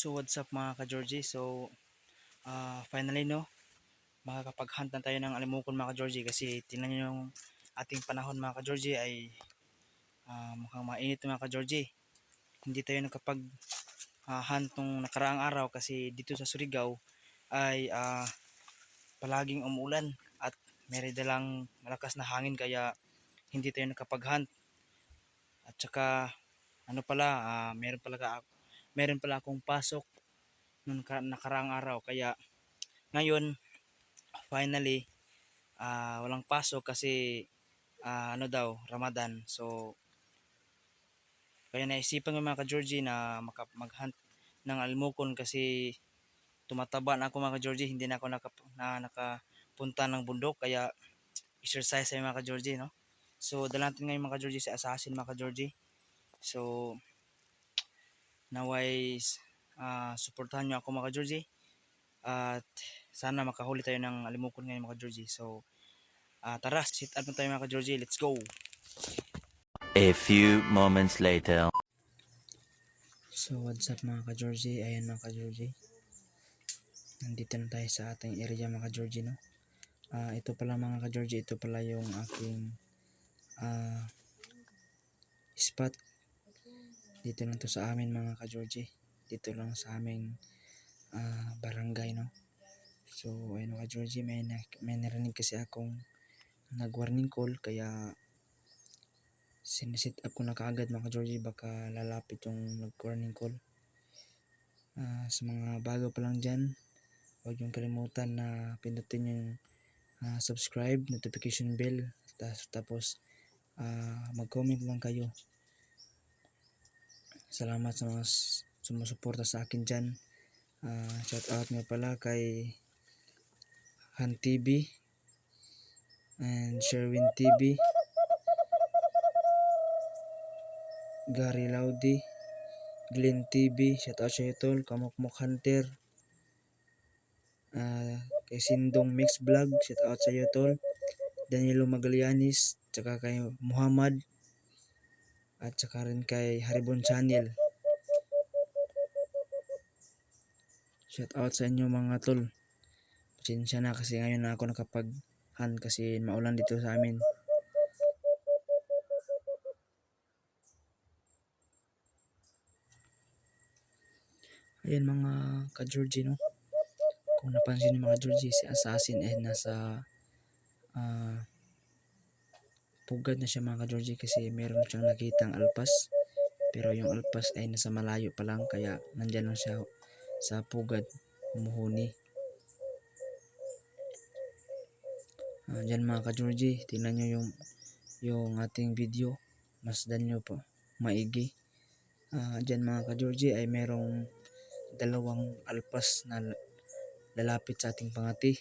So what's up mga ka-Georgie? So finally no, makakapag-hunt na tayo ng alimukon mga ka-Georgie kasi tingnan nyo yung ating panahon mga ka-Georgie ay mukhang mainit mga ka-Georgie. Hindi tayo nakapag-hunt nung nakaraang araw kasi dito sa Surigao ay palaging umuulan at meron dalang malakas na hangin kaya hindi tayo nakapag-hunt. At saka ano pala, meron pala akong pasok nung nakaraang araw kaya ngayon finally walang pasok kasi ano daw Ramadan, so kaya naisipan ko mga ka-Georgie na mag-hunt ng almukon kasi tumataba na ako mga ka-Georgie, hindi na ako nakapunta ng bundok kaya exercise ay mga ka-Georgie, no? So dala natin ngayon mga ka-Georgie si assassin mga ka-Georgie, so naway suportahan nyo ako mga ka-Georgie at sana makahuli tayo ng alimukon ngayon mga ka-Georgie. So tara, sit up na tayo mga ka-Georgie, let's go! A few moments later. So what's up mga ka-Georgie, ayan mga ka-Georgie, nandito na tayo sa ating area mga ka-Georgie, no? Ito pala mga ka-Georgie, ito pala yung aking spot. Dito lang to sa amin mga ka-Georgie, dito lang sa aming barangay, no? So ayun mga ka-Georgie, may narinig kasi akong nag-warning call kaya sinisit up ko na kaagad mga ka-Georgie, baka lalapit yung nag-warning call. Sa mga bago pa lang dyan, huwag yung kalimutan na pindutin yung subscribe, notification bell, tapos mag-comment lang kayo. Salamat sa mga sumusuporta sa akin dyan. Shout out nga pala kay Han TV and Sherwin TV, Gary Laudi, Glenn TV, shout out sa iyo tol, Kamukmuk Hunter, kay Sindong Mix Vlog, shout out sa iyo tol, Danilo Magallanes, tsaka kay Muhammad, at saka rin kay Haribon Channel. Shout out sa inyo mga tol. Pasensya na kasi ngayon na ako nakapag-hunt kasi maulan dito sa amin. Ayan mga ka-Georgie, no? Kung napansin niyo mga Georgie, si assassin ay nasa pugad na siya mga ka-Georgie kasi meron siyang nakitang alpas. Pero yung alpas ay nasa malayo pa lang kaya nandyan lang siya sa pugad humuhuni. Dyan mga ka-Georgie, tingnan nyo yung ating video, masdan nyo po maigi. Dyan mga ka-Georgie ay merong dalawang alpas na lalapit sa ating pangati.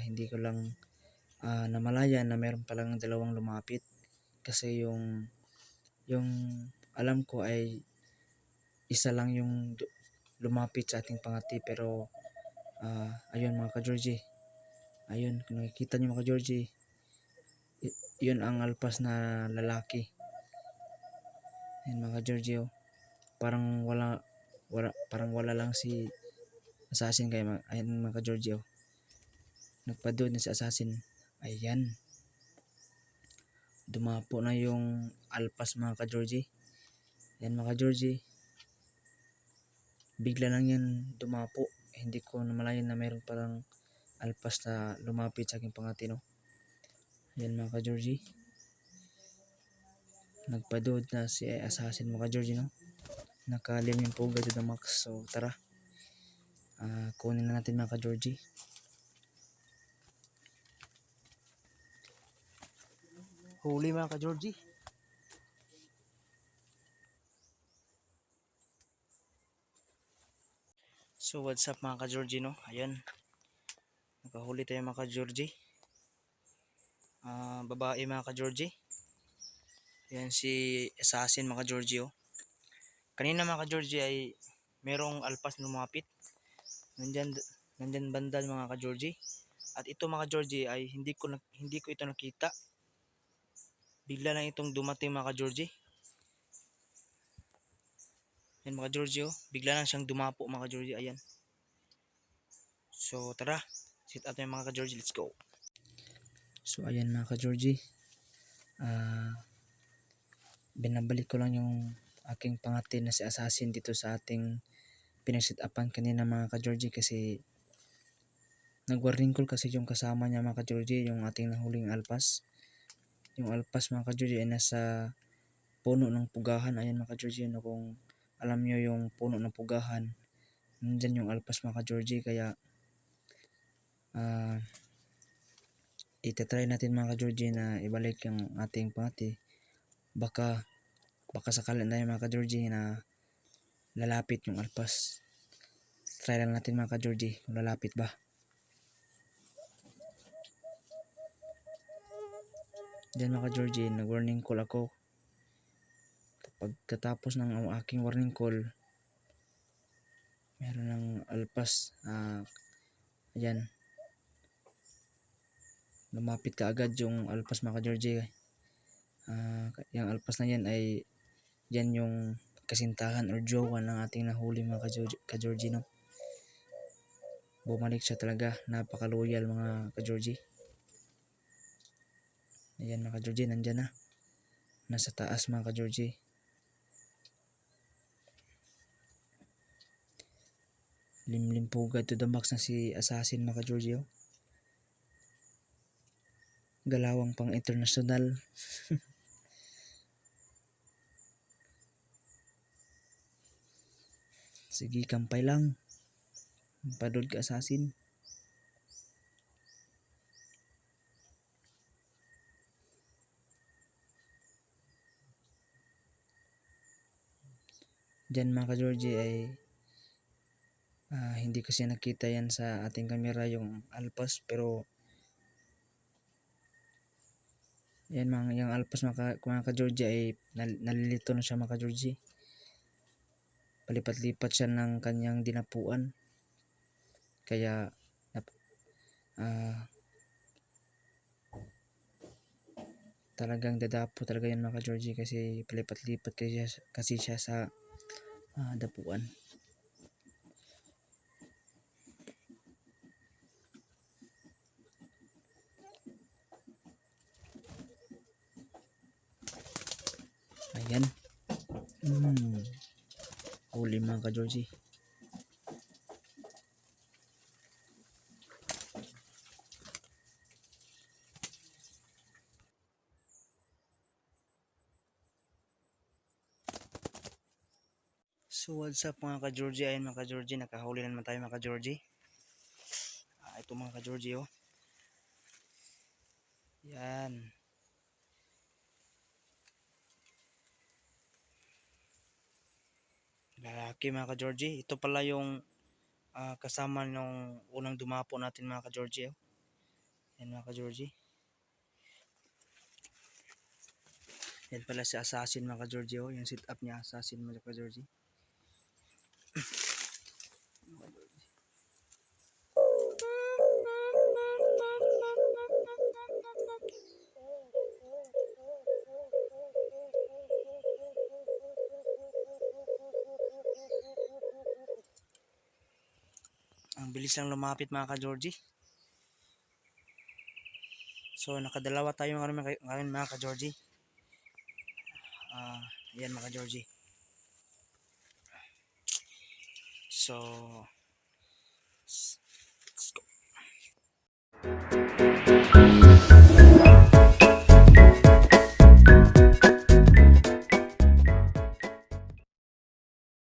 Hindi ko lang namalayan na meron palang dalawang lumapit kasi yung alam ko ay isa lang yung lumapit sa ating pangati, pero ayun mga ka-Georgie, ayun kung nakikita nyo mga ka-Georgie, yun ang alpas na lalaki. Ayun mga ka-Georgie, oh. Parang wala lang si assassin kay ayun mga ka-Georgie, oh. Nagpadod na si assassin. Ayan, dumapo na yung alpas mga ka-Georgie. Yan mga ka-Georgie, bigla lang yan dumapo, hindi ko namalayan na meron parang alpas na lumapit sa aking pangati, no? Yan mga ka-Georgie, nagpadod na si assassin mga ka-Georgie, no? Nakalim yung pugad to the max. So tara, kunin na natin mga ka-Georgie. Huli mga ka-Georgie. So what's up mga ka-Georgie, no? Ayan, nakahuli tayo mga ka-Georgie. Babae mga ka-Georgie. Ayan si assassin mga ka-Georgie, oh. Kanina mga ka-Georgie ay merong alpas na lumapit. Nandyan banda mga ka-Georgie. At ito mga ka-Georgie ay hindi ko ito nakita. Bigla lang itong dumating mga ka-Georgie. Yan mga Georgie oh. Bigla lang siyang dumapo mga Georgie. Ayan. So tara. Sit up tayo mga ka-Georgie. Let's go. So ayan mga ka-Georgie. Binabalik ko lang yung aking pangatin na si Assassin dito sa ating pinag-sit upan kanina mga ka-Georgie kasi nag-warning call kasi yung kasama niya mga ka-Georgie, yung ating nahuling alpas. Yung alpas mga ka-Georgie ay nasa puno ng pugahan. Ayan mga ka-Georgie, no, kung alam nyo yung puno ng pugahan, nandyan yung alpas mga ka-Georgie. Kaya itatry natin mga ka-Georgie na ibalik yung ating pangati. Baka sakali tayo mga ka-Georgie na lalapit yung alpas. Try lang natin mga ka-Georgie kung lalapit ba. Diyan mga ka-Georgie, nag-warning call ako. Pagkatapos ng aking warning call, meron ng alpas. Ayan. Lumapit ka agad yung alpas mga ka-Georgie. Yung alpas na yan ay yan yung kasintahan or jowa ng ating nahuli mga ka-Georgie, no? Bumalik siya talaga. Napaka-loyal mga ka-Georgie. Ayan mga ka-Georgie, nandyan na. Nasa taas mga ka-Georgie. Limlimpugad to the max na si Assassin mga ka-Georgie, oh. Galawang pang international. Sige, kampay lang. Padod ka, Assassin. Diyan mga ka-Georgie ay hindi kasi nakita yan sa ating camera yung alpas, pero yan yung alpas mga ka-Georgie ay nalilito na siya mga ka-Georgie. Palipat-lipat siya ng kanyang dinapuan. Kaya talagang dadapo talaga yan mga ka-Georgie kasi palipat-lipat kasi siya sa dapuan. Ayan. Huli mga ka-Georgie. So what's up mga ka-Georgie? Ayan mga ka-Georgie, nakahuli na naman tayo mga ka-Georgie. Ito mga ka-Georgie, oh. Yan. Lalaki mga ka-Georgie. Ito pala yung kasama nung unang dumapo natin mga ka-Georgie, oh. Yan mga ka-Georgie. Yan pala si Assassin mga ka-Georgie, oh. Yung sit up niya, Assassin mga ka-Georgie. Ang bilis lang lumapit mga ka-Georgie. So nakadalawa tayo ngayon mga ka-Georgie. Ayan mga ka-Georgie. So